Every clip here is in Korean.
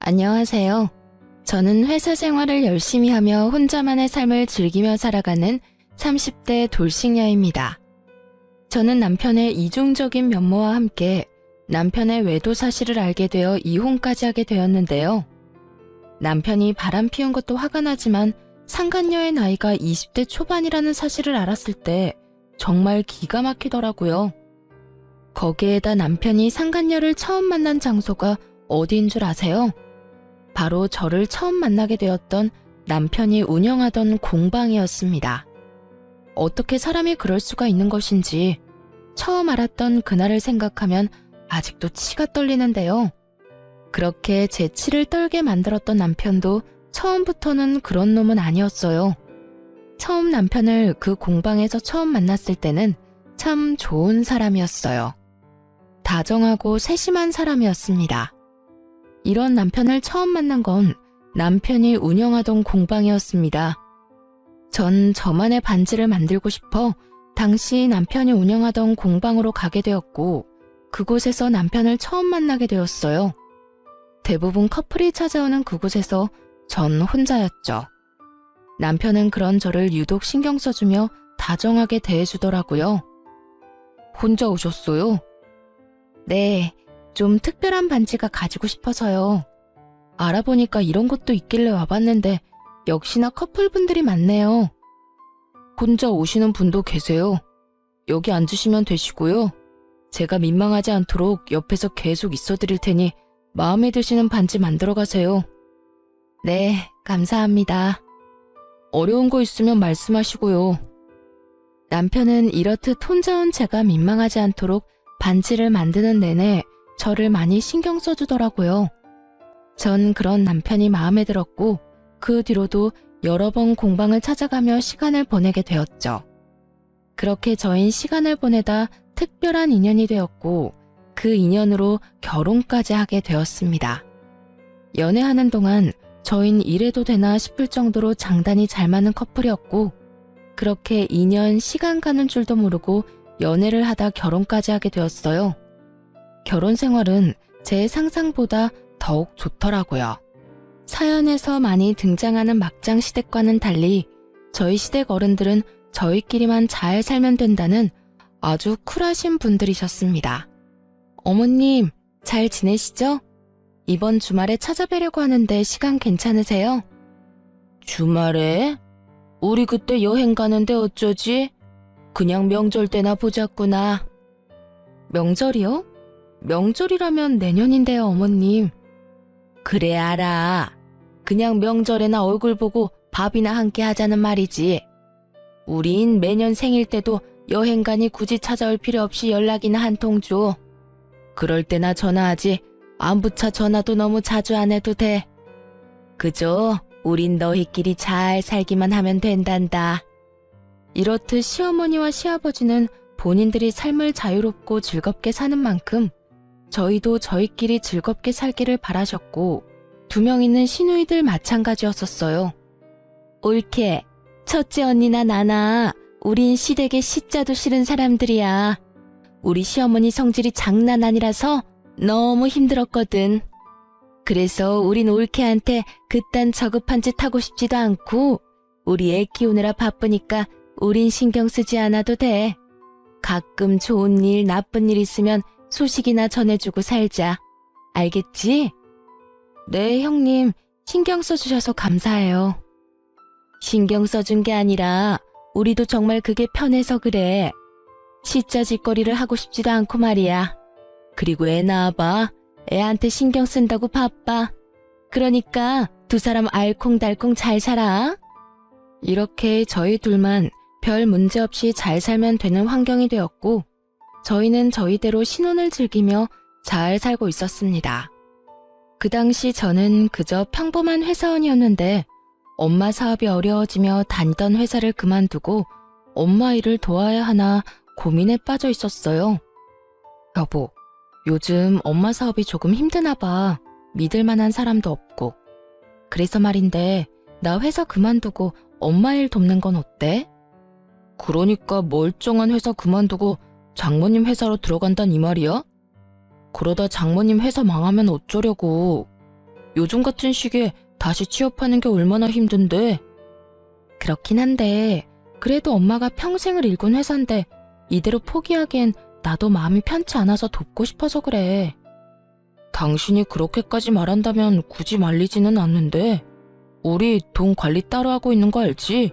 안녕하세요. 저는 회사 생활을 열심히 하며 혼자만의 삶을 즐기며 살아가는 30대 돌싱녀입니다. 저는 남편의 이중적인 면모와 함께 남편의 외도 사실을 알게 되어 이혼까지 하게 되었는데요. 남편이 바람 피운 것도 화가 나지만 상간녀의 나이가 20대 초반이라는 사실을 알았을 때 정말 기가 막히더라고요. 거기에다 남편이 상간녀를 처음 만난 장소가 어디인 줄 아세요? 바로 저를 처음 만나게 되었던 남편이 운영하던 공방이었습니다. 어떻게 사람이 그럴 수가 있는 것인지 처음 알았던 그날을 생각하면 아직도 치가 떨리는데요. 그렇게 제 치를 떨게 만들었던 남편도 처음부터는 그런 놈은 아니었어요. 처음 남편을 그 공방에서 처음 만났을 때는 참 좋은 사람이었어요. 다정하고 세심한 사람이었습니다. 이런 남편을 처음 만난 건 남편이 운영하던 공방이었습니다. 전 저만의 반지를 만들고 싶어 당시 남편이 운영하던 공방으로 가게 되었고 그곳에서 남편을 처음 만나게 되었어요. 대부분 커플이 찾아오는 그곳에서 전 혼자였죠. 남편은 그런 저를 유독 신경 써주며 다정하게 대해주더라고요. 혼자 오셨어요? 네, 좀 특별한 반지가 가지고 싶어서요. 알아보니까 이런 것도 있길래 와봤는데 역시나 커플분들이 많네요. 혼자 오시는 분도 계세요. 여기 앉으시면 되시고요. 제가 민망하지 않도록 옆에서 계속 있어드릴 테니 마음에 드시는 반지 만들어 가세요. 네, 감사합니다. 어려운 거 있으면 말씀하시고요. 남편은 이렇듯 혼자 온 제가 민망하지 않도록 반지를 만드는 내내 저를 많이 신경 써주더라고요. 전 그런 남편이 마음에 들었고 그 뒤로도 여러 번 공방을 찾아가며 시간을 보내게 되었죠. 그렇게 저흰 시간을 보내다 특별한 인연이 되었고 그 인연으로 결혼까지 하게 되었습니다. 연애하는 동안 저흰 이래도 되나 싶을 정도로 장단이 잘 맞는 커플이었고 그렇게 2년 시간 가는 줄도 모르고 연애를 하다 결혼까지 하게 되었어요. 결혼 생활은 제 상상보다 더욱 좋더라고요. 사연에서 많이 등장하는 막장 시댁과는 달리 저희 시댁 어른들은 저희끼리만 잘 살면 된다는 아주 쿨하신 분들이셨습니다. 어머님, 잘 지내시죠? 이번 주말에 찾아뵈려고 하는데 시간 괜찮으세요? 주말에? 우리 그때 여행 가는데 어쩌지? 그냥 명절 때나 보자꾸나. 명절이요? 명절이라면 내년인데요, 어머님. 그래, 알아. 그냥 명절에나 얼굴 보고 밥이나 함께 하자는 말이지. 우린 매년 생일 때도 여행 가니 굳이 찾아올 필요 없이 연락이나 한 통 줘. 그럴 때나 전화하지. 안부차 전화도 너무 자주 안 해도 돼. 그저 우린 너희끼리 잘 살기만 하면 된단다. 이렇듯 시어머니와 시아버지는 본인들이 삶을 자유롭고 즐겁게 사는 만큼 저희도 저희끼리 즐겁게 살기를 바라셨고 2명 있는 시누이들 마찬가지였었어요. 옳게, 첫째 언니나 나나 우린 시댁에 시자도 싫은 사람들이야. 우리 시어머니 성질이 장난 아니라서 너무 힘들었거든. 그래서 우린 올케한테 그딴 저급한 짓 하고 싶지도 않고 우리 애 키우느라 바쁘니까 우린 신경 쓰지 않아도 돼. 가끔 좋은 일, 나쁜 일 있으면 소식이나 전해주고 살자. 알겠지? 네, 형님. 신경 써주셔서 감사해요. 신경 써준 게 아니라 우리도 정말 그게 편해서 그래. 시자짓거리를 하고 싶지도 않고 말이야. 그리고 애 낳아봐. 애한테 신경 쓴다고 바빠. 그러니까 2 사람 알콩달콩 잘 살아. 이렇게 저희 둘만 별 문제 없이 잘 살면 되는 환경이 되었고 저희는 저희대로 신혼을 즐기며 잘 살고 있었습니다. 그 당시 저는 그저 평범한 회사원이었는데 엄마 사업이 어려워지며 다니던 회사를 그만두고 엄마 일을 도와야 하나 고민에 빠져 있었어요. 여보, 요즘 엄마 사업이 조금 힘드나 봐. 믿을 만한 사람도 없고. 그래서 말인데 나 회사 그만두고 엄마 일 돕는 건 어때? 그러니까 멀쩡한 회사 그만두고 장모님 회사로 들어간단 이 말이야? 그러다 장모님 회사 망하면 어쩌려고. 요즘 같은 시기에 다시 취업하는 게 얼마나 힘든데. 그렇긴 한데 그래도 엄마가 평생을 일군 회사인데 이대로 포기하기엔 나도 마음이 편치 않아서 돕고 싶어서 그래. 당신이 그렇게까지 말한다면 굳이 말리지는 않는데 우리 돈 관리 따로 하고 있는 거 알지?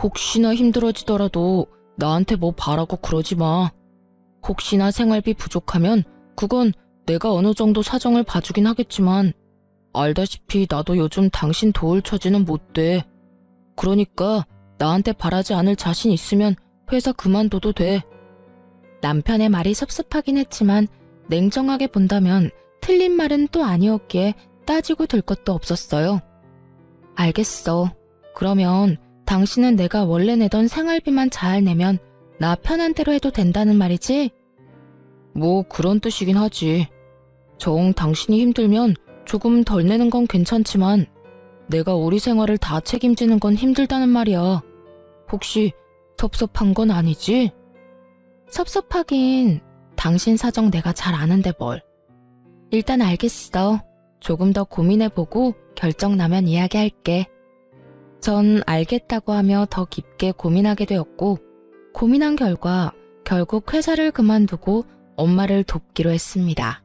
혹시나 힘들어지더라도 나한테 뭐 바라고 그러지 마. 혹시나 생활비 부족하면 그건 내가 어느 정도 사정을 봐주긴 하겠지만 알다시피 나도 요즘 당신 도울 처지는 못 돼. 그러니까 나한테 바라지 않을 자신 있으면 회사 그만둬도 돼. 남편의 말이 섭섭하긴 했지만 냉정하게 본다면 틀린 말은 또 아니었기에 따지고 들 것도 없었어요. 알겠어. 그러면 당신은 내가 원래 내던 생활비만 잘 내면 나 편한 대로 해도 된다는 말이지? 뭐 그런 뜻이긴 하지. 정 당신이 힘들면 조금 덜 내는 건 괜찮지만 내가 우리 생활을 다 책임지는 건 힘들다는 말이야. 혹시 섭섭한 건 아니지? 섭섭하긴 당신 사정 내가 잘 아는데 뭘. 일단 알겠어. 조금 더 고민해보고 결정 나면 이야기할게. 전 알겠다고 하며 더 깊게 고민하게 되었고 고민한 결과 결국 회사를 그만두고 엄마를 돕기로 했습니다.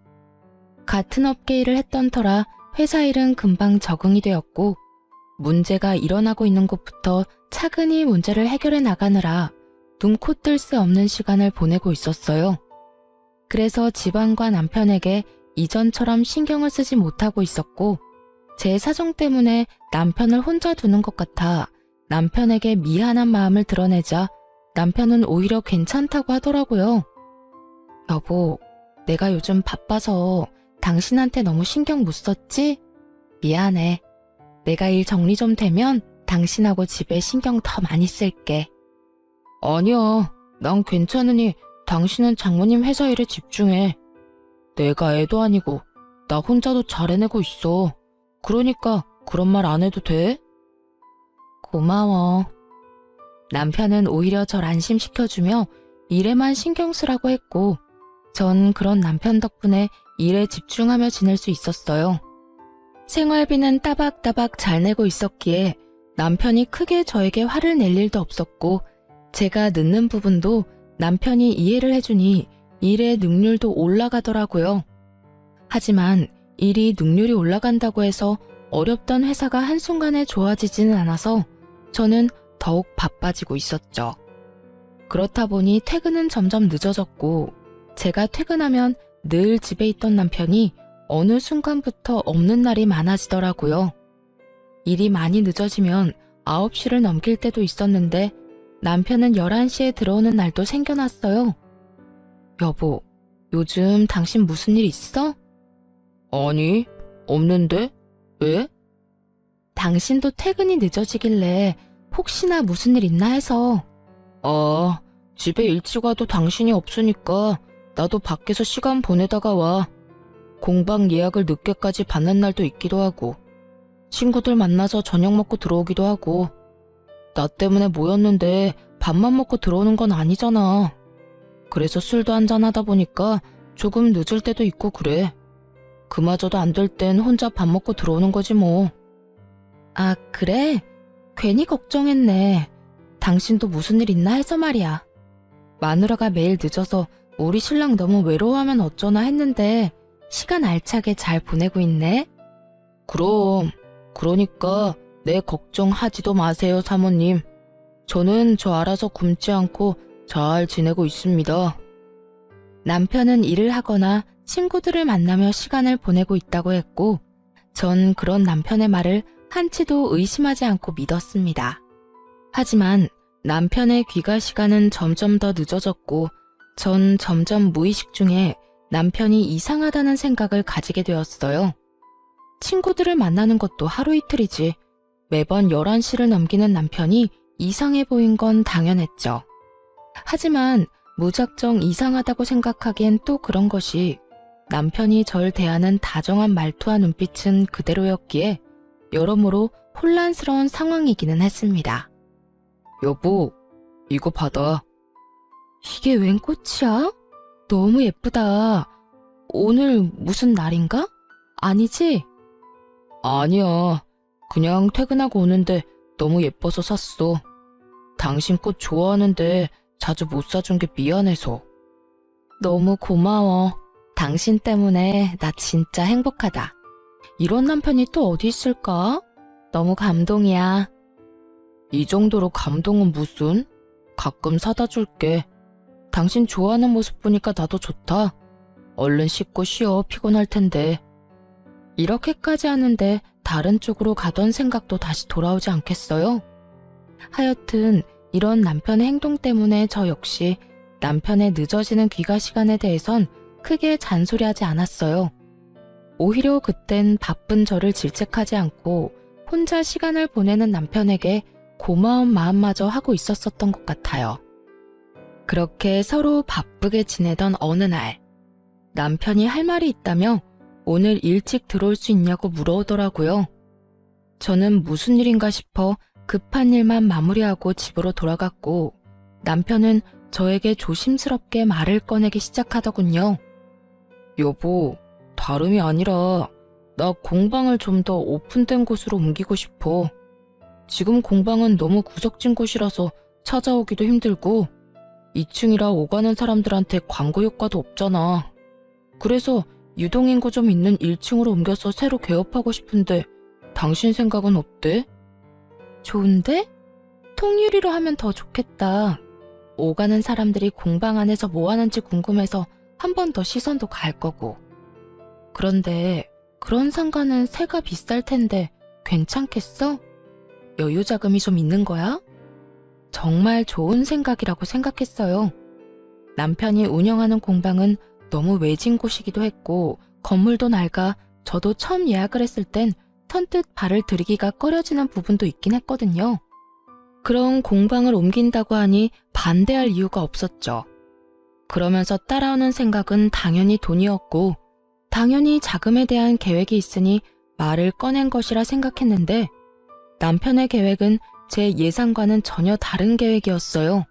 같은 업계 일을 했던 터라 회사 일은 금방 적응이 되었고 문제가 일어나고 있는 곳부터 차근히 문제를 해결해 나가느라 눈코 뜰 새 없는 시간을 보내고 있었어요. 그래서 집안과 남편에게 이전처럼 신경을 쓰지 못하고 있었고 제 사정 때문에 남편을 혼자 두는 것 같아 남편에게 미안한 마음을 드러내자 남편은 오히려 괜찮다고 하더라고요. 여보, 내가 요즘 바빠서 당신한테 너무 신경 못 썼지? 미안해. 내가 일 정리 좀 되면 당신하고 집에 신경 더 많이 쓸게. 아니야, 난 괜찮으니 당신은 장모님 회사 일에 집중해. 내가 애도 아니고 나 혼자도 잘 해내고 있어. 그러니까 그런 말 안 해도 돼? 고마워. 남편은 오히려 절 안심시켜주며 일에만 신경 쓰라고 했고 전 그런 남편 덕분에 일에 집중하며 지낼 수 있었어요. 생활비는 따박따박 잘 내고 있었기에 남편이 크게 저에게 화를 낼 일도 없었고 제가 늦는 부분도 남편이 이해를 해주니 일의 능률도 올라가더라고요. 하지만 일이 능률이 올라간다고 해서 어렵던 회사가 한순간에 좋아지지는 않아서 저는 더욱 바빠지고 있었죠. 그렇다 보니 퇴근은 점점 늦어졌고 제가 퇴근하면 늘 집에 있던 남편이 어느 순간부터 없는 날이 많아지더라고요. 일이 많이 늦어지면 9시를 넘길 때도 있었는데 남편은 11시에 들어오는 날도 생겨났어요. 여보, 요즘 당신 무슨 일 있어? 아니, 없는데? 왜? 당신도 퇴근이 늦어지길래 혹시나 무슨 일 있나 해서. 아, 집에 일찍 와도 당신이 없으니까 나도 밖에서 시간 보내다가 와. 공방 예약을 늦게까지 받는 날도 있기도 하고 친구들 만나서 저녁 먹고 들어오기도 하고 나 때문에 모였는데 밥만 먹고 들어오는 건 아니잖아. 그래서 술도 한잔하다 보니까 조금 늦을 때도 있고 그래. 그마저도 안 될 땐 혼자 밥 먹고 들어오는 거지 뭐. 아, 그래? 괜히 걱정했네. 당신도 무슨 일 있나 해서 말이야. 마누라가 매일 늦어서 우리 신랑 너무 외로워하면 어쩌나 했는데 시간 알차게 잘 보내고 있네. 그럼, 그러니까 내 걱정하지도 마세요, 사모님. 저는 저 알아서 굶지 않고 잘 지내고 있습니다. 남편은 일을 하거나 친구들을 만나며 시간을 보내고 있다고 했고 전 그런 남편의 말을 한치도 의심하지 않고 믿었습니다. 하지만 남편의 귀가 시간은 점점 더 늦어졌고 전 점점 무의식 중에 남편이 이상하다는 생각을 가지게 되었어요. 친구들을 만나는 것도 하루 이틀이지 매번 11시를 넘기는 남편이 이상해 보인 건 당연했죠. 하지만 무작정 이상하다고 생각하기엔 또 그런 것이 남편이 절 대하는 다정한 말투와 눈빛은 그대로였기에 여러모로 혼란스러운 상황이기는 했습니다. 여보, 이거 받아. 이게 웬 꽃이야? 너무 예쁘다. 오늘 무슨 날인가? 아니지? 아니야. 그냥 퇴근하고 오는데 너무 예뻐서 샀어. 당신 꽃 좋아하는데 자주 못 사준 게 미안해서. 너무 고마워. 당신 때문에 나 진짜 행복하다. 이런 남편이 또 어디 있을까? 너무 감동이야. 이 정도로 감동은 무슨? 가끔 사다 줄게. 당신 좋아하는 모습 보니까 나도 좋다. 얼른 씻고 쉬어. 피곤할 텐데. 이렇게까지 하는데 다른 쪽으로 가던 생각도 다시 돌아오지 않겠어요? 하여튼 이런 남편의 행동 때문에 저 역시 남편의 늦어지는 귀가 시간에 대해선 크게 잔소리하지 않았어요. 오히려 그땐 바쁜 저를 질책하지 않고 혼자 시간을 보내는 남편에게 고마운 마음마저 하고 있었었던 것 같아요. 그렇게 서로 바쁘게 지내던 어느 날, 남편이 할 말이 있다며 오늘 일찍 들어올 수 있냐고 물어오더라고요. 저는 무슨 일인가 싶어 급한 일만 마무리하고 집으로 돌아갔고, 남편은 저에게 조심스럽게 말을 꺼내기 시작하더군요. 여보, 다름이 아니라 나 공방을 좀 더 오픈된 곳으로 옮기고 싶어. 지금 공방은 너무 구석진 곳이라서 찾아오기도 힘들고 2층이라 오가는 사람들한테 광고 효과도 없잖아. 그래서 유동인구 좀 있는 1층으로 옮겨서 새로 개업하고 싶은데 당신 생각은 어때? 좋은데? 통유리로 하면 더 좋겠다. 오가는 사람들이 공방 안에서 뭐 하는지 궁금해서 한 번 더 시선도 갈 거고. 그런데 그런 상가는 세가 비쌀 텐데 괜찮겠어? 여유 자금이 좀 있는 거야? 정말 좋은 생각이라고 생각했어요. 남편이 운영하는 공방은 너무 외진 곳이기도 했고 건물도 낡아 저도 처음 예약을 했을 땐 선뜻 발을 들이기가 꺼려지는 부분도 있긴 했거든요. 그런 공방을 옮긴다고 하니 반대할 이유가 없었죠. 그러면서 따라오는 생각은 당연히 돈이었고 당연히 자금에 대한 계획이 있으니 말을 꺼낸 것이라 생각했는데 남편의 계획은 제 예상과는 전혀 다른 계획이었어요.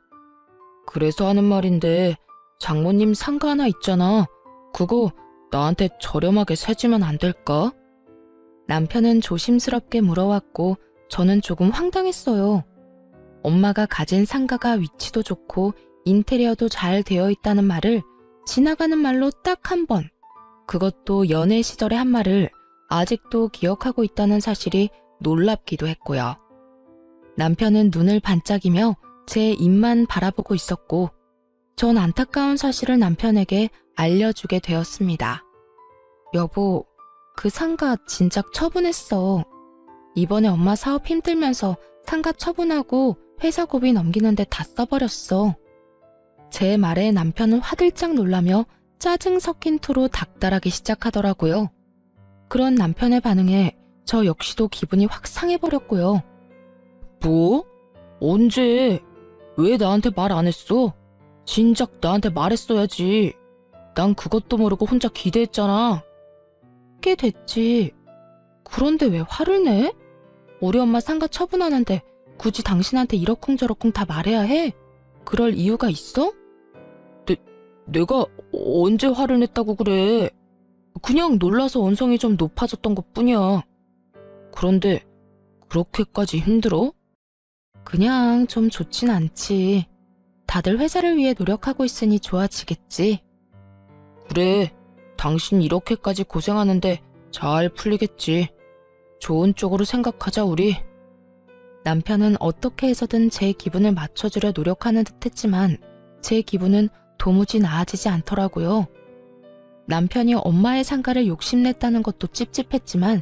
그래서 하는 말인데 장모님 상가 하나 있잖아. 그거 나한테 저렴하게 사주면 안 될까? 남편은 조심스럽게 물어왔고 저는 조금 황당했어요. 엄마가 가진 상가가 위치도 좋고 인테리어도 잘 되어 있다는 말을 지나가는 말로 딱 한 번, 그것도 연애 시절의 한 말을 아직도 기억하고 있다는 사실이 놀랍기도 했고요. 남편은 눈을 반짝이며 제 입만 바라보고 있었고 전 안타까운 사실을 남편에게 알려주게 되었습니다. 여보, 그 상가 진작 처분했어. 이번에 엄마 사업 힘들면서 상가 처분하고 회사 고비 넘기는데 다 써버렸어. 제 말에 남편은 화들짝 놀라며 짜증 섞인 투로 닥달하기 시작하더라고요. 그런 남편의 반응에 저 역시도 기분이 확 상해버렸고요. 뭐? 언제? 왜 나한테 말 안 했어? 진작 나한테 말했어야지. 난 그것도 모르고 혼자 기대했잖아. 꽤 됐지. 그런데 왜 화를 내? 우리 엄마 상가 처분하는데 굳이 당신한테 이러쿵저러쿵 다 말해야 해? 그럴 이유가 있어? 내가 언제 화를 냈다고 그래. 그냥 놀라서 언성이 좀 높아졌던 것뿐이야. 그런데 그렇게까지 힘들어? 그냥 좀 좋진 않지. 다들 회사를 위해 노력하고 있으니 좋아지겠지. 그래, 당신 이렇게까지 고생하는데 잘 풀리겠지. 좋은 쪽으로 생각하자 우리. 남편은 어떻게 해서든 제 기분을 맞춰주려 노력하는 듯 했지만 제 기분은 도무지 나아지지 않더라고요. 남편이 엄마의 상가를 욕심냈다는 것도 찝찝했지만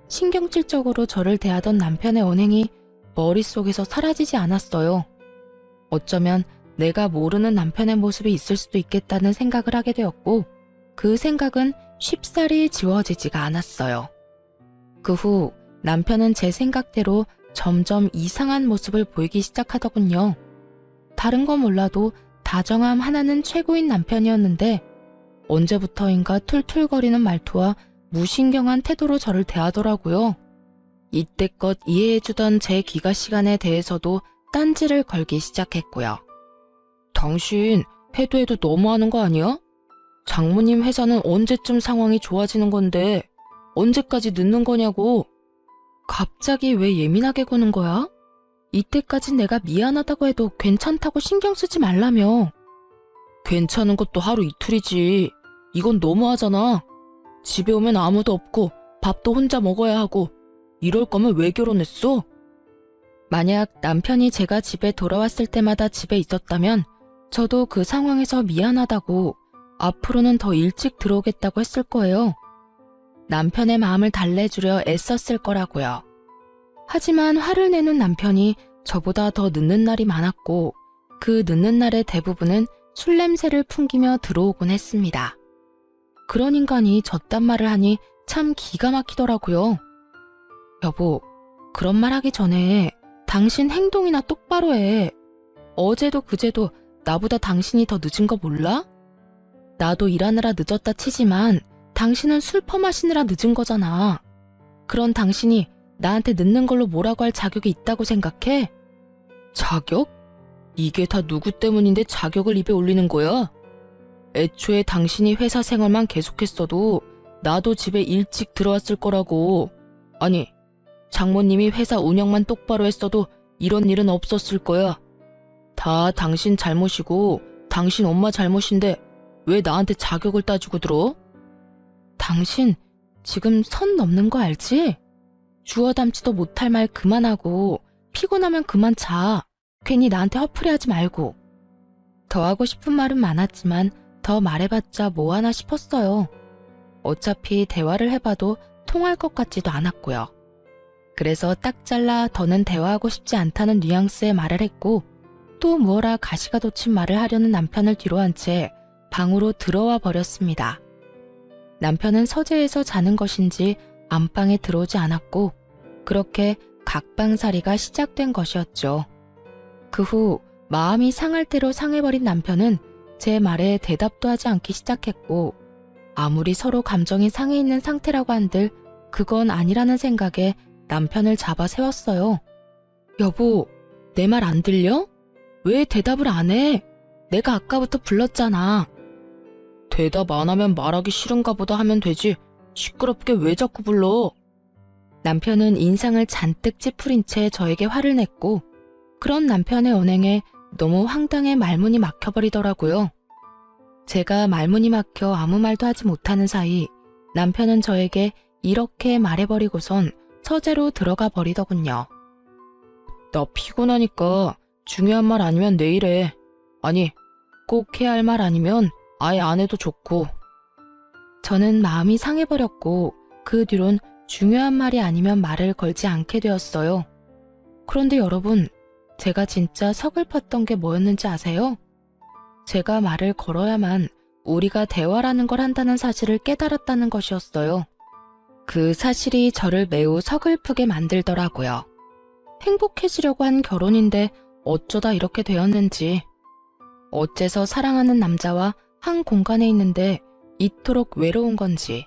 신경질적으로 저를 대하던 남편의 언행이 머릿속에서 사라지지 않았어요. 어쩌면 내가 모르는 남편의 모습이 있을 수도 있겠다는 생각을 하게 되었고 그 생각은 쉽사리 지워지지가 않았어요. 그 후 남편은 제 생각대로 점점 이상한 모습을 보이기 시작하더군요. 다른 건 몰라도 다정함 하나는 최고인 남편이었는데 언제부터인가 툴툴거리는 말투와 무신경한 태도로 저를 대하더라고요. 이때껏 이해해주던 제 귀가 시간에 대해서도 딴지를 걸기 시작했고요. 당신 해도 해도 너무하는 거 아니야? 장모님 회사는 언제쯤 상황이 좋아지는 건데 언제까지 늦는 거냐고. 갑자기 왜 예민하게 구는 거야? 이때까진 내가 미안하다고 해도 괜찮다고 신경 쓰지 말라며. 괜찮은 것도 하루 이틀이지. 이건 너무하잖아. 집에 오면 아무도 없고 밥도 혼자 먹어야 하고 이럴 거면 왜 결혼했어? 만약 남편이 제가 집에 돌아왔을 때마다 집에 있었다면 저도 그 상황에서 미안하다고 앞으로는 더 일찍 들어오겠다고 했을 거예요. 남편의 마음을 달래주려 애썼을 거라고요. 하지만 화를 내는 남편이 저보다 더 늦는 날이 많았고 그 늦는 날의 대부분은 술 냄새를 풍기며 들어오곤 했습니다. 그런 인간이 저딴 말을 하니 참 기가 막히더라고요. 여보, 그런 말 하기 전에 당신 행동이나 똑바로 해. 어제도 그제도 나보다 당신이 더 늦은 거 몰라? 나도 일하느라 늦었다 치지만 당신은 술 퍼마시느라 늦은 거잖아. 그런 당신이 나한테 늦는 걸로 뭐라고 할 자격이 있다고 생각해? 자격? 이게 다 누구 때문인데 자격을 입에 올리는 거야? 애초에 당신이 회사 생활만 계속했어도 나도 집에 일찍 들어왔을 거라고. 아니, 장모님이 회사 운영만 똑바로 했어도 이런 일은 없었을 거야. 다 당신 잘못이고 당신 엄마 잘못인데 왜 나한테 자격을 따지고 들어? 당신 지금 선 넘는 거 알지? 주워 담지도 못할 말 그만하고 피곤하면 그만 자. 괜히 나한테 허풀이하지 말고. 더 하고 싶은 말은 많았지만 더 말해봤자 뭐하나 싶었어요. 어차피 대화를 해봐도 통할 것 같지도 않았고요. 그래서 딱 잘라 더는 대화하고 싶지 않다는 뉘앙스의 말을 했고 또 무어라 가시가 돋친 말을 하려는 남편을 뒤로 한 채 방으로 들어와 버렸습니다. 남편은 서재에서 자는 것인지 안방에 들어오지 않았고 그렇게 각방살이가 시작된 것이었죠. 그 후 마음이 상할 대로 상해버린 남편은 제 말에 대답도 하지 않기 시작했고 아무리 서로 감정이 상해 있는 상태라고 한들 그건 아니라는 생각에 남편을 잡아 세웠어요. 여보, 내 말 안 들려? 왜 대답을 안 해? 내가 아까부터 불렀잖아. 대답 안 하면 말하기 싫은가 보다 하면 되지. 시끄럽게 왜 자꾸 불러? 남편은 인상을 잔뜩 찌푸린 채 저에게 화를 냈고 그런 남편의 언행에 너무 황당해 말문이 막혀버리더라고요. 제가 말문이 막혀 아무 말도 하지 못하는 사이 남편은 저에게 이렇게 말해버리고선 서재로 들어가 버리더군요. 나 피곤하니까 중요한 말 아니면 내일 해. 아니, 꼭 해야 할 말 아니면 아예 안 해도 좋고. 저는 마음이 상해버렸고 그 뒤론 중요한 말이 아니면 말을 걸지 않게 되었어요. 그런데 여러분, 제가 진짜 서글펐던 게 뭐였는지 아세요? 제가 말을 걸어야만 우리가 대화라는 걸 한다는 사실을 깨달았다는 것이었어요. 그 사실이 저를 매우 서글프게 만들더라고요. 행복해지려고 한 결혼인데 어쩌다 이렇게 되었는지. 어째서 사랑하는 남자와 한 공간에 있는데 이토록 외로운 건지.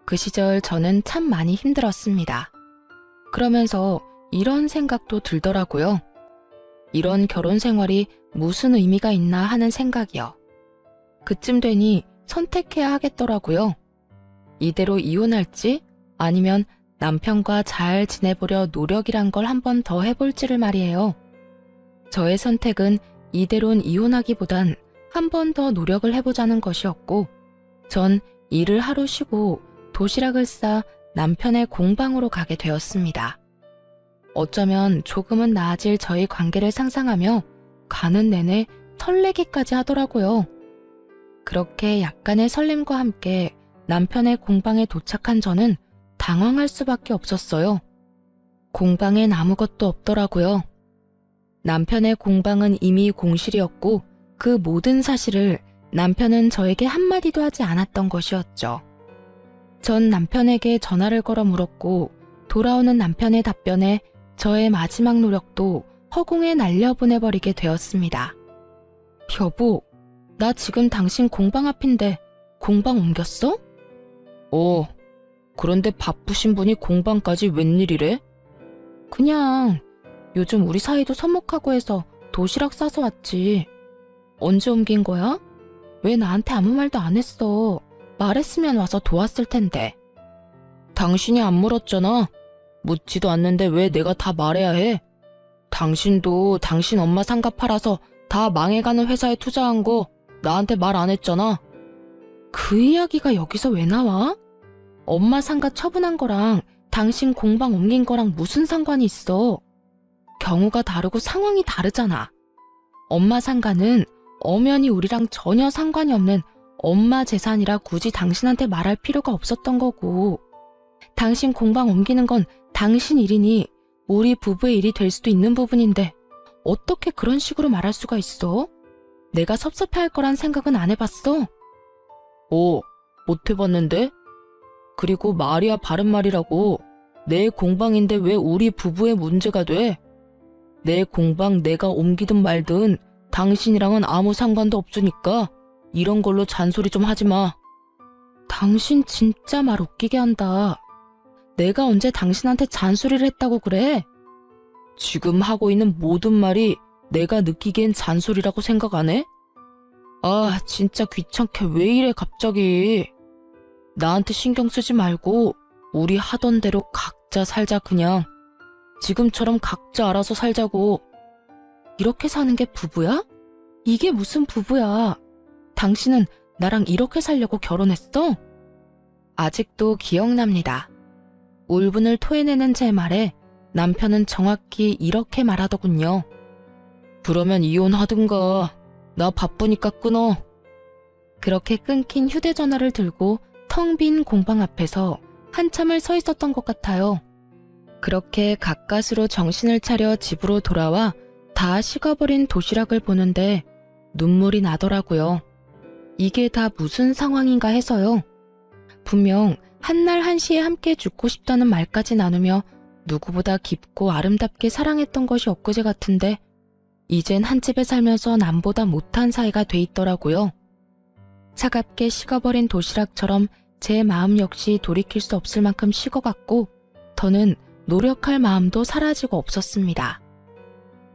그 시절 저는 참 많이 힘들었습니다. 그러면서 이런 생각도 들더라고요. 이런 결혼 생활이 무슨 의미가 있나 하는 생각이요. 그쯤 되니 선택해야 하겠더라고요. 이대로 이혼할지 아니면 남편과 잘 지내보려 노력이란 걸 한 번 더 해볼지를 말이에요. 저의 선택은 이대로는 이혼하기보단 한 번 더 노력을 해보자는 것이었고 전 일을 하루 쉬고 도시락을 싸 남편의 공방으로 가게 되었습니다. 어쩌면 조금은 나아질 저희 관계를 상상하며 가는 내내 설레기까지 하더라고요. 그렇게 약간의 설렘과 함께 남편의 공방에 도착한 저는 당황할 수밖에 없었어요. 공방엔 아무것도 없더라고요. 남편의 공방은 이미 공실이었고 그 모든 사실을 남편은 저에게 한마디도 하지 않았던 것이었죠. 전 남편에게 전화를 걸어 물었고 돌아오는 남편의 답변에 저의 마지막 노력도 허공에 날려보내버리게 되었습니다. 여보, 나 지금 당신 공방 앞인데 공방 옮겼어? 그런데 바쁘신 분이 공방까지 웬일이래? 그냥 요즘 우리 사이도 서먹하고 해서 도시락 싸서 왔지. 언제 옮긴 거야? 왜 나한테 아무 말도 안 했어? 말했으면 와서 도왔을 텐데. 당신이 안 물었잖아. 묻지도 않는데 왜 내가 다 말해야 해? 당신도 당신 엄마 상가 팔아서 다 망해가는 회사에 투자한 거 나한테 말 안 했잖아. 그 이야기가 여기서 왜 나와? 엄마 상가 처분한 거랑 당신 공방 옮긴 거랑 무슨 상관이 있어? 경우가 다르고 상황이 다르잖아. 엄마 상가는 엄연히 우리랑 전혀 상관이 없는 엄마 재산이라 굳이 당신한테 말할 필요가 없었던 거고, 당신 공방 옮기는 건 당신 일이니 우리 부부의 일이 될 수도 있는 부분인데 어떻게 그런 식으로 말할 수가 있어? 내가 섭섭해할 거란 생각은 안 해봤어? 못 해봤는데? 그리고 말이야 바른 말이라고. 내 공방인데 왜 우리 부부의 문제가 돼? 내 공방 내가 옮기든 말든 당신이랑은 아무 상관도 없으니까 이런 걸로 잔소리 좀 하지 마. 당신 진짜 말 웃기게 한다. 내가 언제 당신한테 잔소리를 했다고 그래? 지금 하고 있는 모든 말이 내가 느끼기엔 잔소리라고 생각 안 해? 아, 진짜 귀찮게 왜 이래 갑자기. 나한테 신경 쓰지 말고 우리 하던 대로 각자 살자 그냥. 지금처럼 각자 알아서 살자고. 이렇게 사는 게 부부야? 이게 무슨 부부야? 당신은 나랑 이렇게 살려고 결혼했어? 아직도 기억납니다. 울분을 토해내는 제 말에 남편은 정확히 이렇게 말하더군요. 그러면 이혼하든가. 나 바쁘니까 끊어. 그렇게 끊긴 휴대전화를 들고 텅 빈 공방 앞에서 한참을 서 있었던 것 같아요. 그렇게 가까스로 정신을 차려 집으로 돌아와 다 식어버린 도시락을 보는데 눈물이 나더라고요. 이게 다 무슨 상황인가 해서요. 분명 한날 한시에 함께 죽고 싶다는 말까지 나누며 누구보다 깊고 아름답게 사랑했던 것이 엊그제 같은데 이젠 한 집에 살면서 남보다 못한 사이가 돼 있더라고요. 차갑게 식어버린 도시락처럼 제 마음 역시 돌이킬 수 없을 만큼 식어갔고 더는 노력할 마음도 사라지고 없었습니다.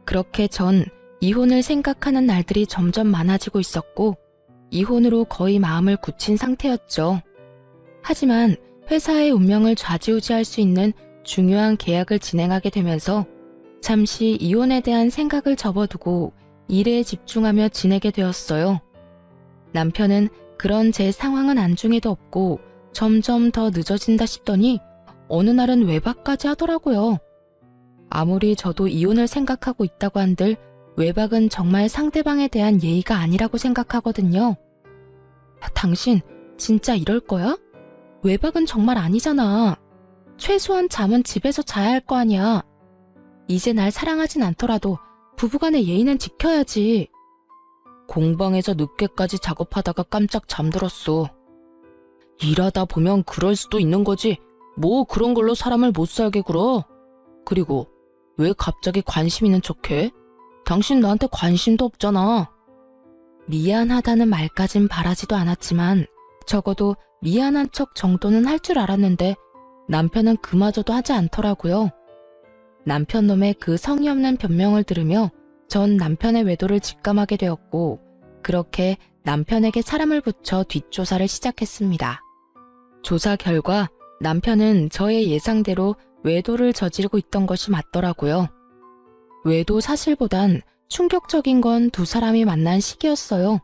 그렇게 전 이혼을 생각하는 날들이 점점 많아지고 있었고 이혼으로 거의 마음을 굳힌 상태였죠. 하지만 회사의 운명을 좌지우지할 수 있는 중요한 계약을 진행하게 되면서 잠시 이혼에 대한 생각을 접어두고 일에 집중하며 지내게 되었어요. 남편은 그런 제 상황은 안중에도 없고 점점 더 늦어진다 싶더니 어느 날은 외박까지 하더라고요. 아무리 저도 이혼을 생각하고 있다고 한들 외박은 정말 상대방에 대한 예의가 아니라고 생각하거든요. 당신 진짜 이럴 거야? 외박은 정말 아니잖아. 최소한 잠은 집에서 자야 할 거 아니야. 이제 날 사랑하진 않더라도 부부간의 예의는 지켜야지. 공방에서 늦게까지 작업하다가 깜짝 잠들었어. 일하다 보면 그럴 수도 있는 거지. 뭐 그런 걸로 사람을 못 살게 굴어. 그리고 왜 갑자기 관심 있는 척해? 당신 나한테 관심도 없잖아. 미안하다는 말까진 바라지도 않았지만 적어도 미안한 척 정도는 할 줄 알았는데 남편은 그마저도 하지 않더라고요. 남편 놈의 그 성의 없는 변명을 들으며 전 남편의 외도를 직감하게 되었고 그렇게 남편에게 사람을 붙여 뒷조사를 시작했습니다. 조사 결과 남편은 저의 예상대로 외도를 저지르고 있던 것이 맞더라고요. 외도 사실보단 충격적인 건 두 사람이 만난 시기였어요.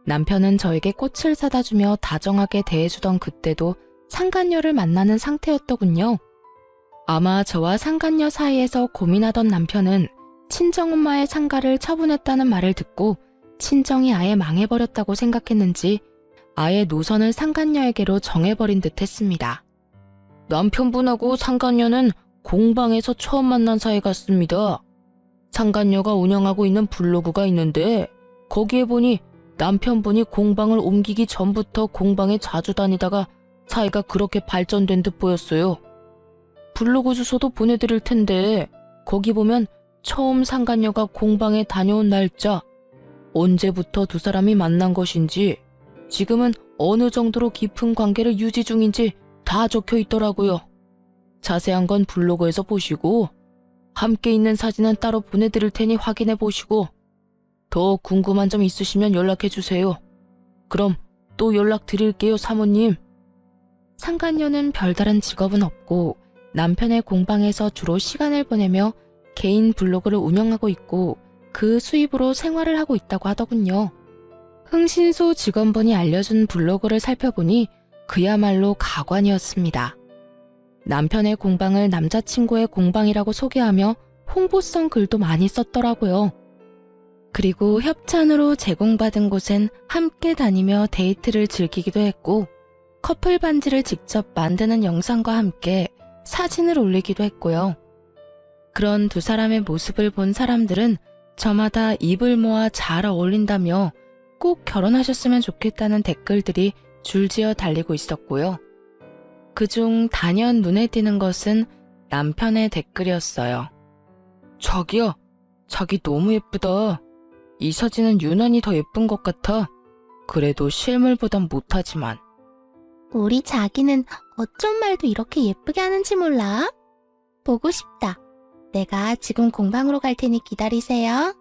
남편은 저에게 꽃을 사다 주며 다정하게 대해주던 그때도 상간녀를 만나는 상태였더군요. 아마 저와 상간녀 사이에서 고민하던 남편은 친정엄마의 상가를 처분했다는 말을 듣고 친정이 아예 망해버렸다고 생각했는지 아예 노선을 상간녀에게로 정해버린 듯 했습니다. 남편분하고 상간녀는 공방에서 처음 만난 사이 같습니다. 상간녀가 운영하고 있는 블로그가 있는데 거기에 보니 남편분이 공방을 옮기기 전부터 공방에 자주 다니다가 사이가 그렇게 발전된 듯 보였어요. 블로그 주소도 보내드릴 텐데 거기 보면 처음 상간녀가 공방에 다녀온 날짜, 언제부터 두 사람이 만난 것인지, 지금은 어느 정도로 깊은 관계를 유지 중인지 다 적혀 있더라고요. 자세한 건 블로그에서 보시고 함께 있는 사진은 따로 보내드릴 테니 확인해 보시고 더 궁금한 점 있으시면 연락해 주세요. 그럼 또 연락 드릴게요, 사모님. 상간녀는 별다른 직업은 없고 남편의 공방에서 주로 시간을 보내며 개인 블로그를 운영하고 있고 그 수입으로 생활을 하고 있다고 하더군요. 흥신소 직원분이 알려준 블로그를 살펴보니 그야말로 가관이었습니다. 남편의 공방을 남자친구의 공방이라고 소개하며 홍보성 글도 많이 썼더라고요. 그리고 협찬으로 제공받은 곳엔 함께 다니며 데이트를 즐기기도 했고 커플 반지를 직접 만드는 영상과 함께 사진을 올리기도 했고요. 그런 두 사람의 모습을 본 사람들은 저마다 입을 모아 잘 어울린다며 꼭 결혼하셨으면 좋겠다는 댓글들이 줄지어 달리고 있었고요. 그중 단연 눈에 띄는 것은 남편의 댓글이었어요. 자기야, 자기 너무 예쁘다. 이 사진은 유난히 더 예쁜 것 같아. 그래도 실물보단 못하지만. 우리 자기는 어쩜 말도 이렇게 예쁘게 하는지 몰라. 보고 싶다. 내가 지금 공방으로 갈 테니 기다리세요.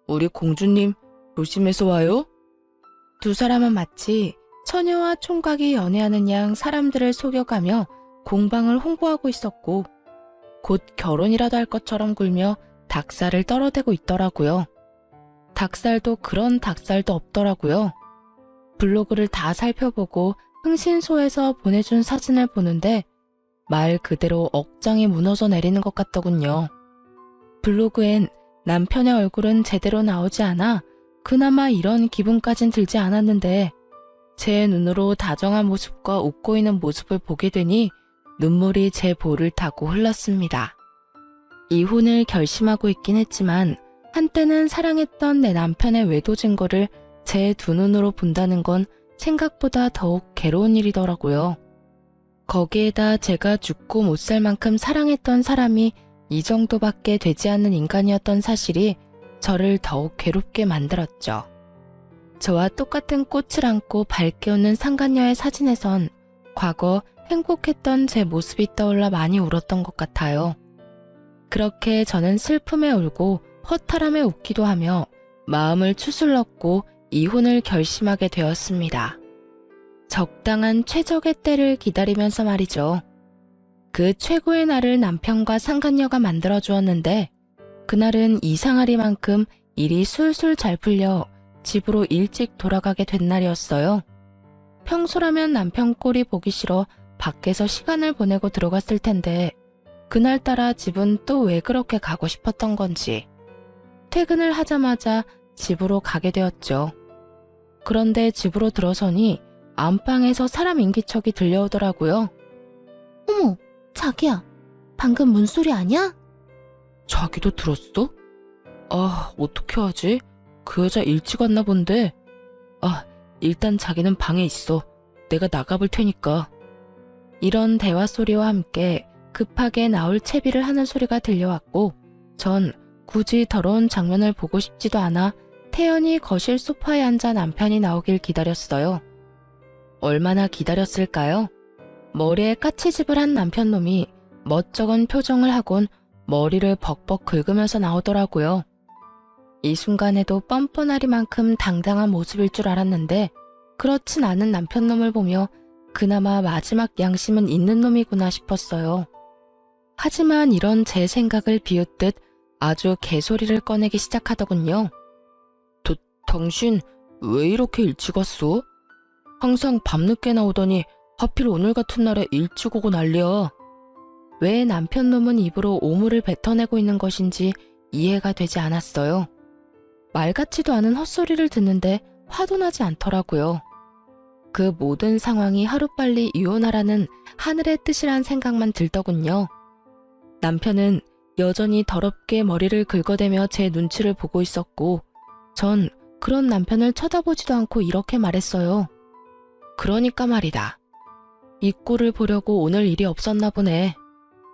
우리 공주님 조심해서 와요. 두 사람은 마치 처녀와 총각이 연애하는 양 사람들을 속여가며 공방을 홍보하고 있었고 곧 결혼이라도 할 것처럼 굴며 닭살을 떨어대고 있더라고요. 닭살도 그런 닭살도 없더라고요. 블로그를 다 살펴보고 흥신소에서 보내준 사진을 보는데 말 그대로 억장이 무너져 내리는 것 같더군요. 블로그엔 남편의 얼굴은 제대로 나오지 않아 그나마 이런 기분까진 들지 않았는데 제 눈으로 다정한 모습과 웃고 있는 모습을 보게 되니 눈물이 제 볼을 타고 흘렀습니다. 이혼을 결심하고 있긴 했지만 한때는 사랑했던 내 남편의 외도 증거를 제 두 눈으로 본다는 건 생각보다 더욱 괴로운 일이더라고요. 거기에다 제가 죽고 못 살 만큼 사랑했던 사람이 이 정도밖에 되지 않는 인간이었던 사실이 저를 더욱 괴롭게 만들었죠. 저와 똑같은 꽃을 안고 밝게 웃는 상간녀의 사진에선 과거 행복했던 제 모습이 떠올라 많이 울었던 것 같아요. 그렇게 저는 슬픔에 울고 허탈함에 웃기도 하며 마음을 추슬렀고 이혼을 결심하게 되었습니다. 적당한 최적의 때를 기다리면서 말이죠. 그 최고의 날을 남편과 상간녀가 만들어 주었는데 그날은 이상하리만큼 일이 술술 잘 풀려 집으로 일찍 돌아가게 된 날이었어요. 평소라면 남편 꼴이 보기 싫어 밖에서 시간을 보내고 들어갔을 텐데 그날따라 집은 또 왜 그렇게 가고 싶었던 건지 퇴근을 하자마자 집으로 가게 되었죠. 그런데 집으로 들어서니 안방에서 사람 인기척이 들려오더라고요. 어머, 자기야. 방금 문소리 아니야? 자기도 들었어? 아, 어떻게 하지? 그 여자 일찍 왔나 본데. 아, 일단 자기는 방에 있어. 내가 나가볼 테니까. 이런 대화 소리와 함께 급하게 나올 채비를 하는 소리가 들려왔고 전 굳이 더러운 장면을 보고 싶지도 않아 태연히 거실 소파에 앉아 남편이 나오길 기다렸어요. 얼마나 기다렸을까요? 머리에 까치집을 한 남편놈이 멋쩍은 표정을 하곤 머리를 벅벅 긁으면서 나오더라고요. 이 순간에도 뻔뻔하리만큼 당당한 모습일 줄 알았는데 그렇진 않은 남편놈을 보며 그나마 마지막 양심은 있는 놈이구나 싶었어요. 하지만 이런 제 생각을 비웃듯 아주 개소리를 꺼내기 시작하더군요. 당신 왜 이렇게 일찍 왔어? 항상 밤늦게 나오더니 하필 오늘 같은 날에 일찍 오고 난리야. 왜 남편놈은 입으로 오물을 뱉어내고 있는 것인지 이해가 되지 않았어요. 말 같지도 않은 헛소리를 듣는데 화도 나지 않더라고요. 그 모든 상황이 하루빨리 이혼하라는 하늘의 뜻이란 생각만 들더군요. 남편은 여전히 더럽게 머리를 긁어대며 제 눈치를 보고 있었고 전 그런 남편을 쳐다보지도 않고 이렇게 말했어요. 그러니까 말이다. 이 꼴을 보려고 오늘 일이 없었나 보네.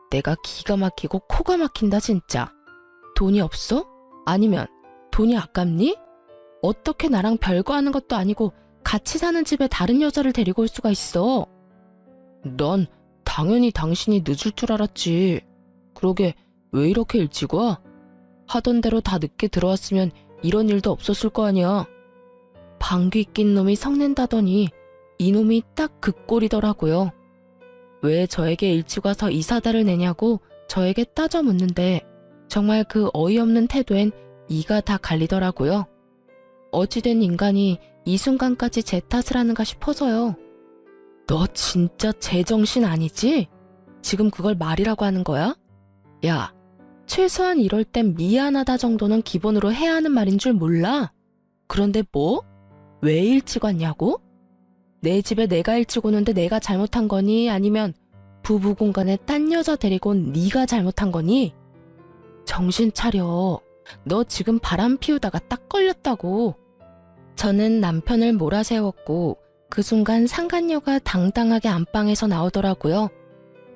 내가 기가 막히고 코가 막힌다 진짜. 돈이 없어? 아니면 돈이 아깝니? 어떻게 나랑 별거 하는 것도 아니고 같이 사는 집에 다른 여자를 데리고 올 수가 있어? 난 당연히 당신이 늦을 줄 알았지. 그러게 왜 이렇게 일찍 와? 하던 대로 다 늦게 들어왔으면 이런 일도 없었을 거 아니야. 방귀 낀 놈이 성낸다더니 이놈이 딱 그 꼴이더라고요. 왜 저에게 일찍 와서 이 사달을 내냐고 저에게 따져 묻는데 정말 그 어이없는 태도엔 이가 다 갈리더라고요. 어찌된 인간이 이 순간까지 제 탓을 하는가 싶어서요. 너 진짜 제정신 아니지? 지금 그걸 말이라고 하는 거야? 야, 최소한 이럴 땐 미안하다 정도는 기본으로 해야 하는 말인 줄 몰라? 그런데 뭐? 왜 일찍 왔냐고? 내 집에 내가 일찍 오는데 내가 잘못한 거니? 아니면 부부 공간에 딴 여자 데리고 온 네가 잘못한 거니? 정신 차려. 너 지금 바람 피우다가 딱 걸렸다고. 저는 남편을 몰아세웠고 그 순간 상간녀가 당당하게 안방에서 나오더라고요.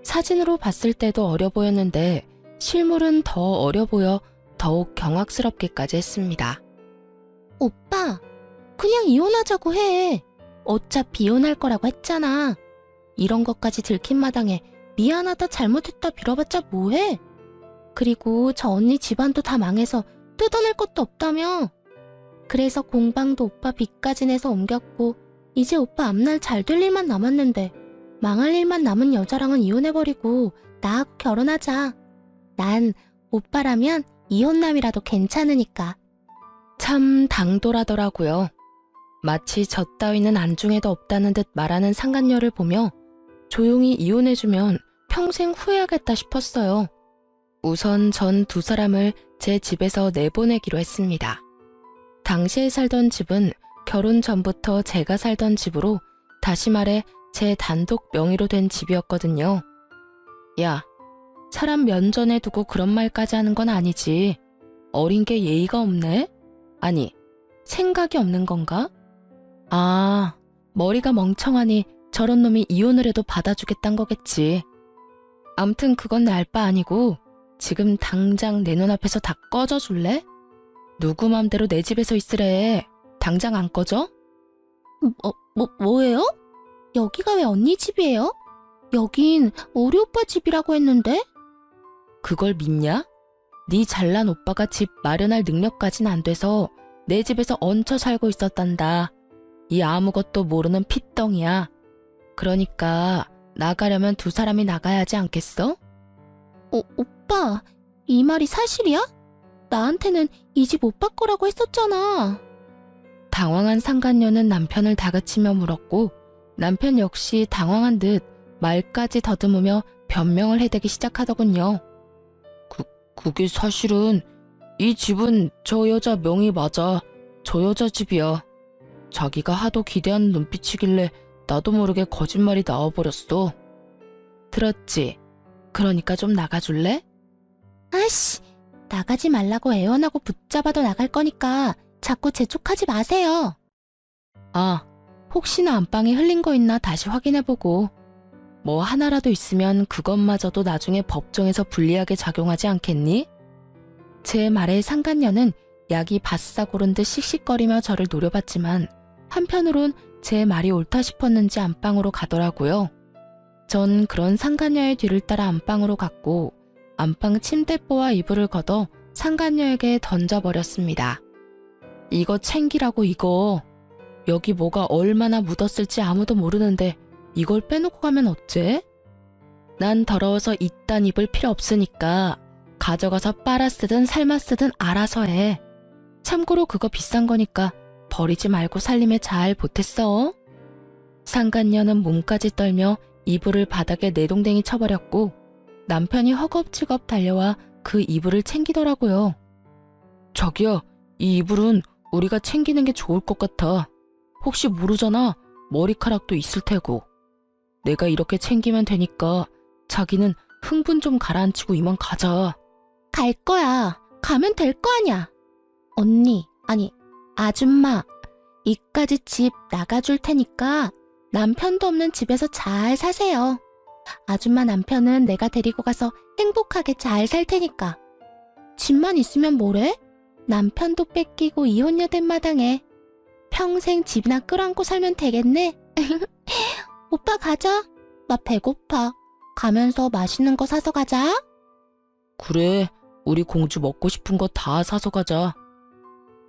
사진으로 봤을 때도 어려 보였는데 실물은 더 어려 보여 더욱 경악스럽기까지 했습니다. 오빠, 그냥 이혼하자고 해. 어차피 이혼할 거라고 했잖아. 이런 것까지 들킨 마당에 미안하다 잘못했다 빌어봤자 뭐해? 그리고 저 언니 집안도 다 망해서 뜯어낼 것도 없다며. 그래서 공방도 오빠 빚까지 내서 옮겼고 이제 오빠 앞날 잘 될 일만 남았는데 망할 일만 남은 여자랑은 이혼해버리고 나하고 결혼하자. 난 오빠라면 이혼남이라도 괜찮으니까. 참 당돌하더라고요. 마치 저 따위는 안중에도 없다는 듯 말하는 상간녀를 보며 조용히 이혼해주면 평생 후회하겠다 싶었어요. 우선 전 두 사람을 제 집에서 내보내기로 했습니다. 당시에 살던 집은 결혼 전부터 제가 살던 집으로 다시 말해 제 단독 명의로 된 집이었거든요. 야, 사람 면전에 두고 그런 말까지 하는 건 아니지. 어린 게 예의가 없네? 아니, 생각이 없는 건가? 아, 머리가 멍청하니 저런 놈이 이혼을 해도 받아주겠단 거겠지. 암튼 그건 내 알 바 아니고 지금 당장 내 눈앞에서 다 꺼져 줄래? 누구 맘대로 내 집에서 있으래. 당장 안 꺼져? 뭐예요? 여기가 왜 언니 집이에요? 여긴 우리 오빠 집이라고 했는데? 그걸 믿냐? 네 잘난 오빠가 집 마련할 능력까진 안 돼서 내 집에서 얹혀 살고 있었단다. 이 아무것도 모르는 핏덩이야. 그러니까 나가려면 두 사람이 나가야 하지 않겠어? 오빠, 이 말이 사실이야? 나한테는 이 집 오빠 거라고 했었잖아. 당황한 상간녀는 남편을 다그치며 물었고 남편 역시 당황한 듯 말까지 더듬으며 변명을 해대기 시작하더군요. 그게 사실은 이 집은 저 여자 명의 맞아. 저 여자 집이야. 자기가 하도 기대하는 눈빛이길래 나도 모르게 거짓말이 나와버렸어. 들었지? 그러니까 좀 나가줄래? 아씨, 나가지 말라고 애원하고 붙잡아도 나갈 거니까 자꾸 재촉하지 마세요. 아, 혹시나 안방에 흘린 거 있나 다시 확인해보고 뭐 하나라도 있으면 그것마저도 나중에 법정에서 불리하게 작용하지 않겠니? 제 말에 상간녀는 약이 바싹 오른 듯 씩씩거리며 저를 노려봤지만 한편으론 제 말이 옳다 싶었는지 안방으로 가더라고요. 전 그런 상간녀의 뒤를 따라 안방으로 갔고 안방 침대보와 이불을 걷어 상간녀에게 던져버렸습니다. 이거 챙기라고 이거. 여기 뭐가 얼마나 묻었을지 아무도 모르는데 이걸 빼놓고 가면 어째? 난 더러워서 이딴 입을 필요 없으니까 가져가서 빨아 쓰든 삶아 쓰든 알아서 해. 참고로 그거 비싼 거니까 버리지 말고 살림에 잘 보탰어. 상간녀는 몸까지 떨며 이불을 바닥에 내동댕이 쳐버렸고 남편이 허겁지겁 달려와 그 이불을 챙기더라고요. 자기야, 이 이불은 우리가 챙기는 게 좋을 것 같아. 혹시 모르잖아. 머리카락도 있을 테고. 내가 이렇게 챙기면 되니까 자기는 흥분 좀 가라앉히고 이만 가자. 갈 거야. 가면 될 거 아냐. 언니, 아니, 아줌마, 이까지 집 나가줄 테니까 남편도 없는 집에서 잘 사세요. 아줌마 남편은 내가 데리고 가서 행복하게 잘 살 테니까. 집만 있으면 뭐래? 남편도 뺏기고 이혼녀 된 마당에 평생 집이나 끌어안고 살면 되겠네. 오빠 가자. 나 배고파. 가면서 맛있는 거 사서 가자. 그래, 우리 공주 먹고 싶은 거 다 사서 가자.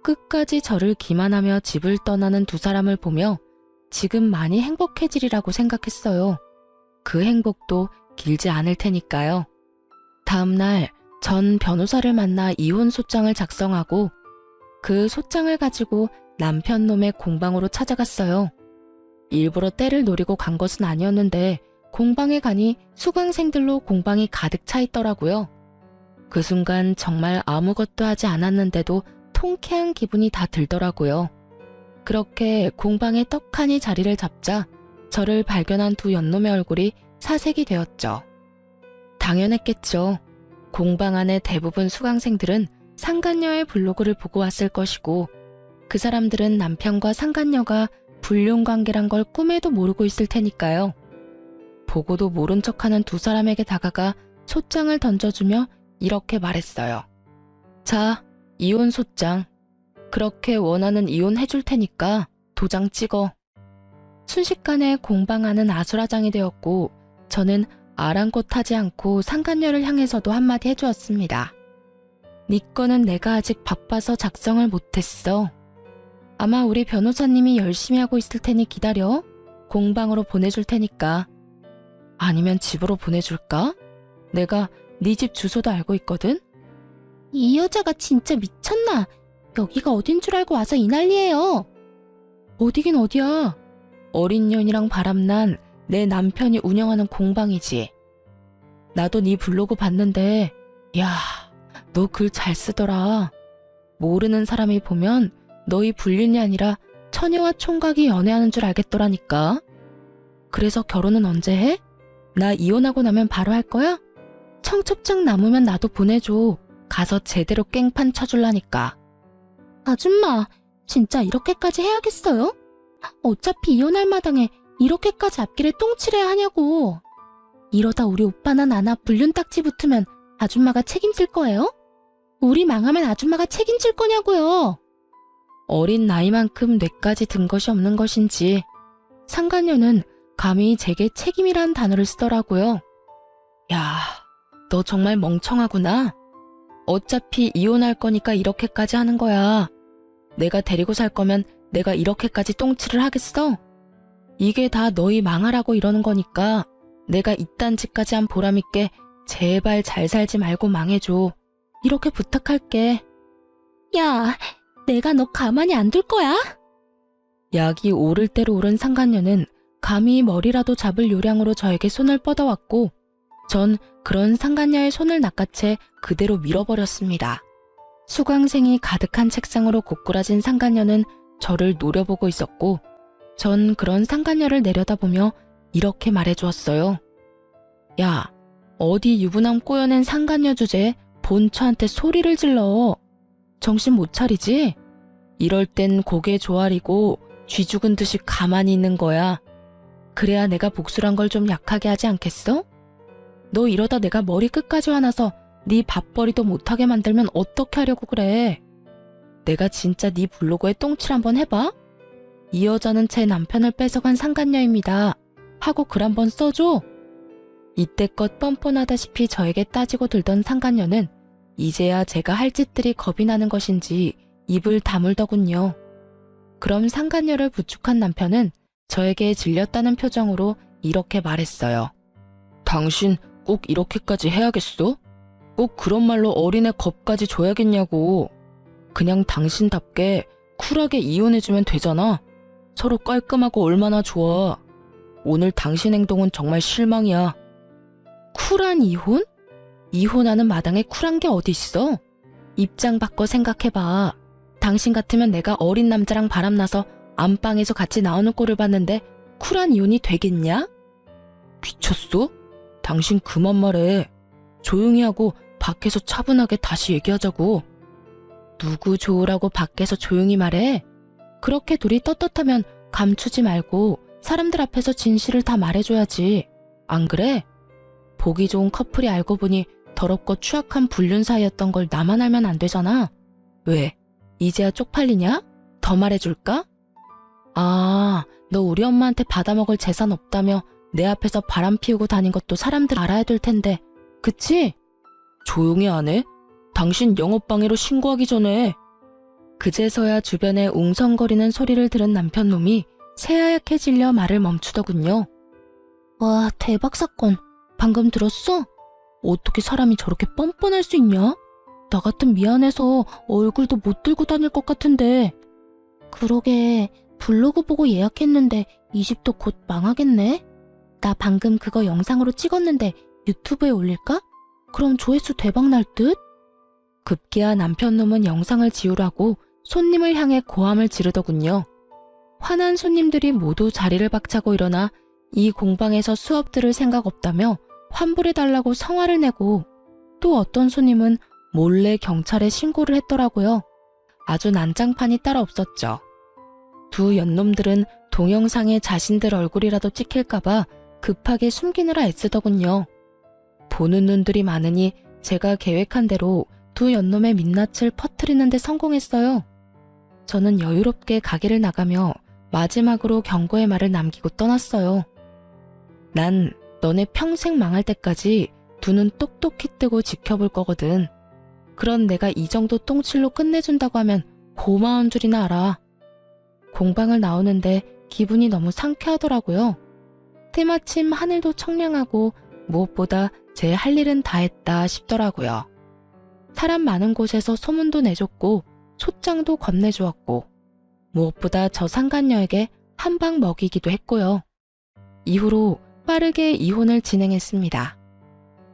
끝까지 저를 기만하며 집을 떠나는 두 사람을 보며 지금 많이 행복해지리라고 생각했어요. 그 행복도 길지 않을 테니까요. 다음날 전 변호사를 만나 이혼 소장을 작성하고 그 소장을 가지고 남편 놈의 공방으로 찾아갔어요. 일부러 때를 노리고 간 것은 아니었는데 공방에 가니 수강생들로 공방이 가득 차 있더라고요. 그 순간 정말 아무것도 하지 않았는데도 통쾌한 기분이 다 들더라고요. 그렇게 공방에 떡하니 자리를 잡자 저를 발견한 두 연놈의 얼굴이 사색이 되었죠. 당연했겠죠. 공방 안의 대부분 수강생들은 상간녀의 블로그를 보고 왔을 것이고 그 사람들은 남편과 상간녀가 불륜관계란 걸 꿈에도 모르고 있을 테니까요. 보고도 모른 척하는 두 사람에게 다가가 소장을 던져주며 이렇게 말했어요. 자, 이혼 소장. 그렇게 원하는 이혼 해줄 테니까 도장 찍어. 순식간에 공방 안은 아수라장이 되었고 저는 아랑곳하지 않고 상간녀를 향해서도 한마디 해주었습니다. 네 거는 내가 아직 바빠서 작성을 못했어. 아마 우리 변호사님이 열심히 하고 있을 테니 기다려. 공방으로 보내줄 테니까. 아니면 집으로 보내줄까? 내가 네 집 주소도 알고 있거든? 이 여자가 진짜 미쳤나? 여기가 어딘 줄 알고 와서 이 난리예요. 어디긴 어디야. 어린 년이랑 바람난 내 남편이 운영하는 공방이지. 나도 네 블로그 봤는데 야, 너 글 잘 쓰더라. 모르는 사람이 보면 너희 불륜이 아니라 처녀와 총각이 연애하는 줄 알겠더라니까. 그래서 결혼은 언제 해? 나 이혼하고 나면 바로 할 거야? 청첩장 남으면 나도 보내줘. 가서 제대로 깽판 쳐줄라니까. 아줌마, 진짜 이렇게까지 해야겠어요? 어차피 이혼할 마당에 이렇게까지 앞길에 똥칠해야 하냐고. 이러다 우리 오빠나 나나 불륜 딱지 붙으면 아줌마가 책임질 거예요? 우리 망하면 아줌마가 책임질 거냐고요. 어린 나이만큼 뇌까지 든 것이 없는 것인지 상간녀는 감히 제게 책임이란 단어를 쓰더라고요. 야, 너 정말 멍청하구나. 어차피 이혼할 거니까 이렇게까지 하는 거야. 내가 데리고 살 거면 내가 이렇게까지 똥칠을 하겠어? 이게 다 너희 망하라고 이러는 거니까 내가 이딴 짓까지 한 보람 있게 제발 잘 살지 말고 망해줘. 이렇게 부탁할게. 야, 내가 너 가만히 안 둘 거야? 약이 오를 대로 오른 상간녀는 감히 머리라도 잡을 요량으로 저에게 손을 뻗어왔고 전 그런 상간녀의 손을 낚아채 그대로 밀어버렸습니다. 수강생이 가득한 책상으로 고꾸라진 상간녀는 저를 노려보고 있었고 전 그런 상간녀를 내려다보며 이렇게 말해주었어요. 야, 어디 유부남 꼬여낸 상간녀 주제에 본처한테 소리를 질러. 정신 못 차리지? 이럴 땐 고개 조아리고 쥐 죽은 듯이 가만히 있는 거야. 그래야 내가 복수란 걸 좀 약하게 하지 않겠어? 너 이러다 내가 머리 끝까지 화나서 네 밥벌이도 못하게 만들면 어떻게 하려고 그래? 내가 진짜 네 블로그에 똥칠 한번 해봐? 이 여자는 제 남편을 뺏어간 상간녀입니다. 하고 글 한번 써줘. 이때껏 뻔뻔하다시피 저에게 따지고 들던 상간녀는 이제야 제가 할 짓들이 겁이 나는 것인지 입을 다물더군요. 그럼 상간녀를 부축한 남편은 저에게 질렸다는 표정으로 이렇게 말했어요. 당신 꼭 이렇게까지 해야겠어? 꼭 그런 말로 어린애 겁까지 줘야겠냐고. 그냥 당신답게 쿨하게 이혼해주면 되잖아. 서로 깔끔하고 얼마나 좋아. 오늘 당신 행동은 정말 실망이야. 쿨한 이혼? 이혼하는 마당에 쿨한 게 어디 있어? 입장 바꿔 생각해봐. 당신 같으면 내가 어린 남자랑 바람나서 안방에서 같이 나오는 꼴을 봤는데 쿨한 이혼이 되겠냐? 미쳤어? 당신 그만 말해. 조용히 하고 밖에서 차분하게 다시 얘기하자고. 누구 좋으라고 밖에서 조용히 말해? 그렇게 둘이 떳떳하면 감추지 말고 사람들 앞에서 진실을 다 말해줘야지. 안 그래? 보기 좋은 커플이 알고 보니 더럽고 추악한 불륜 사이였던 걸 나만 알면 안 되잖아. 왜? 이제야 쪽팔리냐? 더 말해줄까? 아, 너 우리 엄마한테 받아먹을 재산 없다며 내 앞에서 바람 피우고 다닌 것도 사람들 알아야 될 텐데. 그치? 조용히 안 해? 당신 영업방해로 신고하기 전에. 그제서야 주변에 웅성거리는 소리를 들은 남편놈이 새하얗게 질려 말을 멈추더군요. 와, 대박 사건. 방금 들었어? 어떻게 사람이 저렇게 뻔뻔할 수 있냐? 나 같은 미안해서 얼굴도 못 들고 다닐 것 같은데. 그러게, 블로그 보고 예약했는데 이 집도 곧 망하겠네? 나 방금 그거 영상으로 찍었는데 유튜브에 올릴까? 그럼 조회수 대박 날 듯? 급기야 남편 놈은 영상을 지우라고 손님을 향해 고함을 지르더군요. 화난 손님들이 모두 자리를 박차고 일어나 이 공방에서 수업 들을 생각 없다며 환불해달라고 성화를 내고, 또 어떤 손님은 몰래 경찰에 신고를 했더라고요. 아주 난장판이 따로 없었죠. 두 연놈들은 동영상에 자신들 얼굴이라도 찍힐까봐 급하게 숨기느라 애쓰더군요. 보는 눈들이 많으니 제가 계획한 대로 두 연놈의 민낯을 퍼뜨리는 데 성공했어요. 저는 여유롭게 가게를 나가며 마지막으로 경고의 말을 남기고 떠났어요. 난 너네 평생 망할 때까지 두 눈 똑똑히 뜨고 지켜볼 거거든. 그런 내가 이 정도 똥칠로 끝내준다고 하면 고마운 줄이나 알아. 공방을 나오는데 기분이 너무 상쾌하더라고요. 때마침 하늘도 청량하고 무엇보다 제 할 일은 다 했다 싶더라고요. 사람 많은 곳에서 소문도 내줬고 소장도 건네주었고, 무엇보다 저 상간녀에게 한 방 먹이기도 했고요. 이후로 빠르게 이혼을 진행했습니다.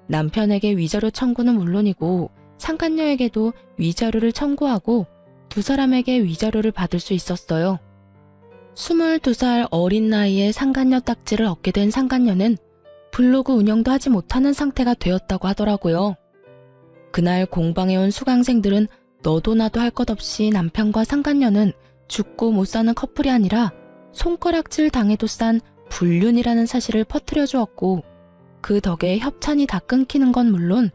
남편에게 위자료 청구는 물론이고 상간녀에게도 위자료를 청구하고 두 사람에게 위자료를 받을 수 있었어요. 22살 어린 나이에 상간녀 딱지를 얻게 된 상간녀는 블로그 운영도 하지 못하는 상태가 되었다고 하더라고요. 그날 공방에 온 수강생들은 너도 나도 할 것 없이 남편과 상간녀는 죽고 못 사는 커플이 아니라 손가락질 당해도 싼 불륜이라는 사실을 퍼뜨려 주었고, 그 덕에 협찬이 다 끊기는 건 물론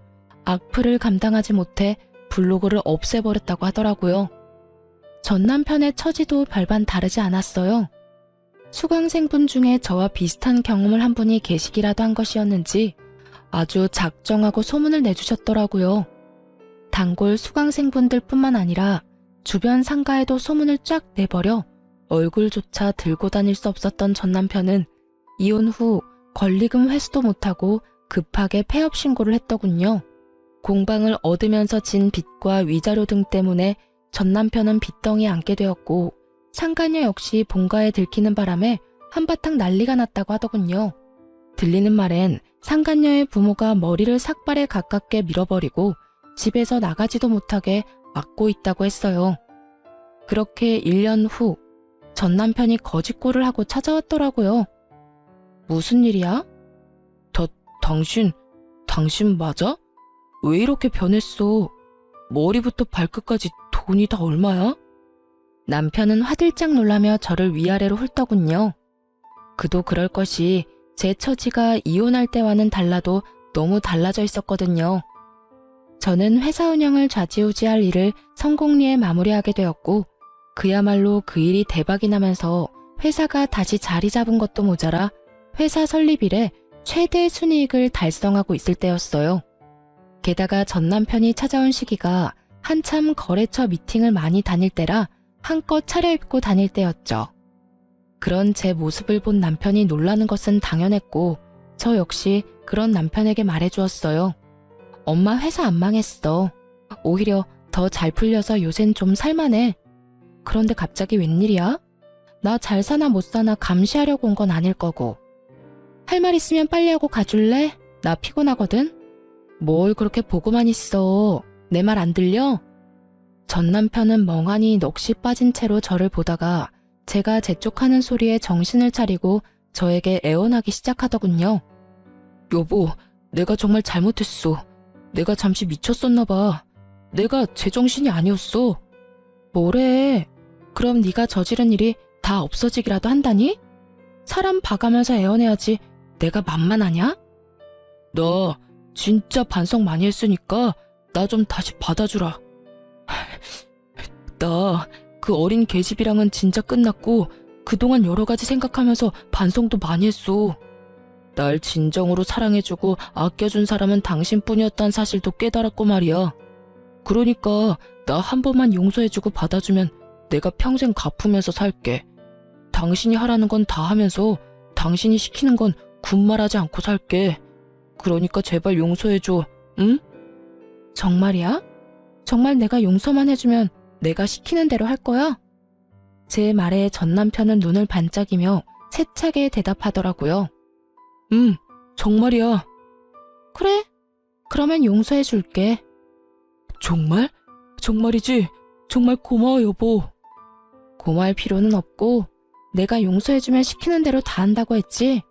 악플을 감당하지 못해 블로그를 없애버렸다고 하더라고요. 전 남편의 처지도 별반 다르지 않았어요. 수강생분 중에 저와 비슷한 경험을 한 분이 계시기라도 한 것이었는지 아주 작정하고 소문을 내주셨더라고요. 단골 수강생분들 뿐만 아니라 주변 상가에도 소문을 쫙 내버려 얼굴조차 들고 다닐 수 없었던 전 남편은 이혼 후 권리금 회수도 못하고 급하게 폐업 신고를 했더군요. 공방을 얻으면서 진 빚과 위자료 등 때문에 전 남편은 빚덩이에 앉게 되었고, 상간녀 역시 본가에 들키는 바람에 한바탕 난리가 났다고 하더군요. 들리는 말엔 상간녀의 부모가 머리를 삭발에 가깝게 밀어버리고 집에서 나가지도 못하게 막고 있다고 했어요. 그렇게 1년 후 전 남편이 거짓골을 하고 찾아왔더라고요. 무슨 일이야? 당신 맞아? 왜 이렇게 변했어? 머리부터 발끝까지 돈이 다 얼마야? 남편은 화들짝 놀라며 저를 위아래로 훑더군요. 그도 그럴 것이 제 처지가 이혼할 때와는 달라도 너무 달라져 있었거든요. 저는 회사 운영을 좌지우지할 일을 성공리에 마무리하게 되었고, 그야말로 그 일이 대박이 나면서 회사가 다시 자리 잡은 것도 모자라 회사 설립 이래 최대 순이익을 달성하고 있을 때였어요. 게다가 전 남편이 찾아온 시기가 한참 거래처 미팅을 많이 다닐 때라 한껏 차려입고 다닐 때였죠. 그런 제 모습을 본 남편이 놀라는 것은 당연했고, 저 역시 그런 남편에게 말해주었어요. 엄마 회사 안 망했어. 오히려 더 잘 풀려서 요샌 좀 살만해. 그런데 갑자기 웬일이야? 나 잘 사나 못 사나 감시하려고 온 건 아닐 거고. 할 말 있으면 빨리 하고 가줄래? 나 피곤하거든. 뭘 그렇게 보고만 있어. 내 말 안 들려? 전 남편은 멍하니 넋이 빠진 채로 저를 보다가 제가 재촉하는 소리에 정신을 차리고 저에게 애원하기 시작하더군요. 여보, 내가 정말 잘못했어. 내가 잠시 미쳤었나 봐. 내가 제정신이 아니었어. 뭐래? 그럼 네가 저지른 일이 다 없어지기라도 한다니? 사람 봐가면서 애원해야지 내가 만만하냐? 나 진짜 반성 많이 했으니까 나 좀 다시 받아주라. 나 그 어린 계집이랑은 진짜 끝났고 그동안 여러 가지 생각하면서 반성도 많이 했어. 날 진정으로 사랑해주고 아껴준 사람은 당신뿐이었다는 사실도 깨달았고 말이야. 그러니까 나 한 번만 용서해주고 받아주면 내가 평생 갚으면서 살게. 당신이 하라는 건 다 하면서 당신이 시키는 건 군말하지 않고 살게. 그러니까 제발 용서해줘, 응? 정말이야? 정말 내가 용서만 해주면 내가 시키는 대로 할 거야? 제 말에 전 남편은 눈을 반짝이며 세차게 대답하더라고요. 정말이야. 그래? 그러면 용서해 줄게. 정말? 정말이지? 정말 고마워, 여보. 고마울 필요는 없고 내가 용서해주면 시키는 대로 다 한다고 했지?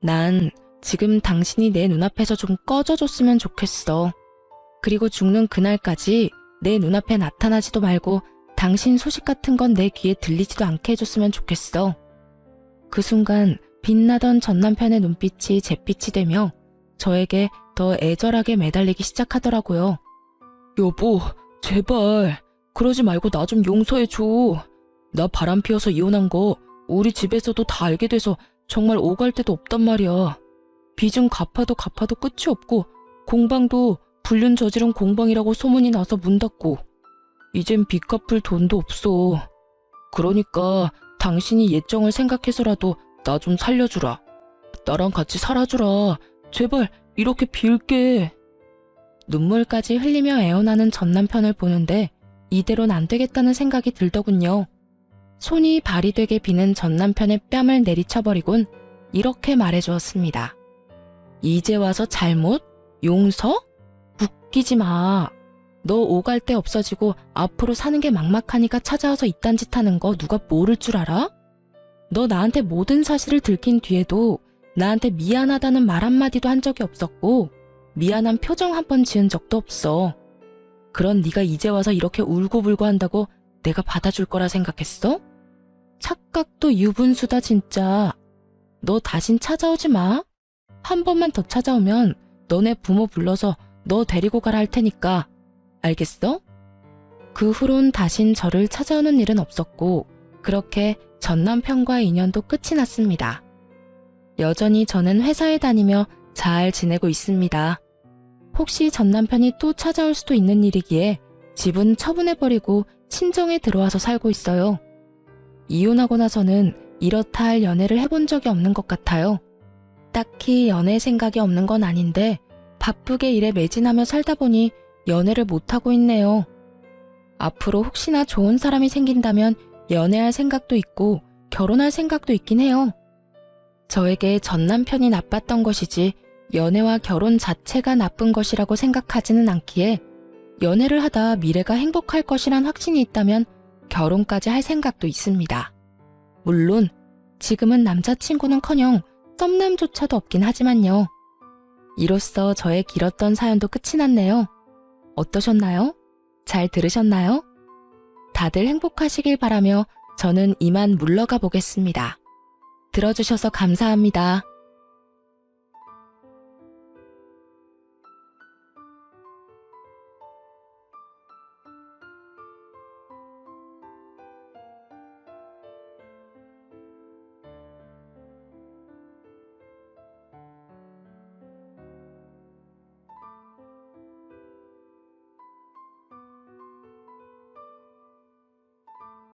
난 지금 당신이 내 눈앞에서 좀 꺼져줬으면 좋겠어. 그리고 죽는 그날까지 내 눈앞에 나타나지도 말고 당신 소식 같은 건 내 귀에 들리지도 않게 해줬으면 좋겠어. 그 순간 빛나던 전 남편의 눈빛이 잿빛이 되며 저에게 더 애절하게 매달리기 시작하더라고요. 여보, 제발 그러지 말고 나 좀 용서해줘. 나 바람 피워서 이혼한 거 우리 집에서도 다 알게 돼서 정말 오갈 데도 없단 말이야. 빚은 갚아도 끝이 없고 공방도 불륜 저지른 공방이라고 소문이 나서 문 닫고 이젠 빚 갚을 돈도 없어. 그러니까 당신이 예정을 생각해서라도 나 좀 살려주라. 나랑 같이 살아주라. 제발 이렇게 빌게. 눈물까지 흘리며 애원하는 전 남편을 보는데 이대로는 안 되겠다는 생각이 들더군요. 손이 발이 되게 비는 전 남편의 뺨을 내리쳐버리곤 이렇게 말해주었습니다. 이제 와서 잘못? 용서? 웃기지 마. 너 오갈 데 없어지고 앞으로 사는 게 막막하니까 찾아와서 이딴 짓 하는 거 누가 모를 줄 알아? 너 나한테 모든 사실을 들킨 뒤에도 나한테 미안하다는 말 한마디도 한 적이 없었고 미안한 표정 한 번 지은 적도 없어. 그런 네가 이제 와서 이렇게 울고불고 한다고 내가 받아줄 거라 생각했어? 착각도 유분수다 진짜. 너 다신 찾아오지 마. 한 번만 더 찾아오면 너네 부모 불러서 너 데리고 가라 할 테니까. 알겠어? 그 후론 다신 저를 찾아오는 일은 없었고 그렇게 전 남편과의 인연도 끝이 났습니다. 여전히 저는 회사에 다니며 잘 지내고 있습니다. 혹시 전 남편이 또 찾아올 수도 있는 일이기에 집은 처분해버리고 친정에 들어와서 살고 있어요. 이혼하고 나서는 이렇다 할 연애를 해본 적이 없는 것 같아요. 딱히 연애 생각이 없는 건 아닌데 바쁘게 일에 매진하며 살다 보니 연애를 못하고 있네요. 앞으로 혹시나 좋은 사람이 생긴다면 연애할 생각도 있고 결혼할 생각도 있긴 해요. 저에게 전 남편이 나빴던 것이지 연애와 결혼 자체가 나쁜 것이라고 생각하지는 않기에 연애를 하다 미래가 행복할 것이란 확신이 있다면 결혼까지 할 생각도 있습니다. 물론 지금은 남자친구는커녕 썸남조차도 없긴 하지만요. 이로써 저의 길었던 사연도 끝이 났네요. 어떠셨나요? 잘 들으셨나요? 다들 행복하시길 바라며 저는 이만 물러가 보겠습니다. 들어주셔서 감사합니다.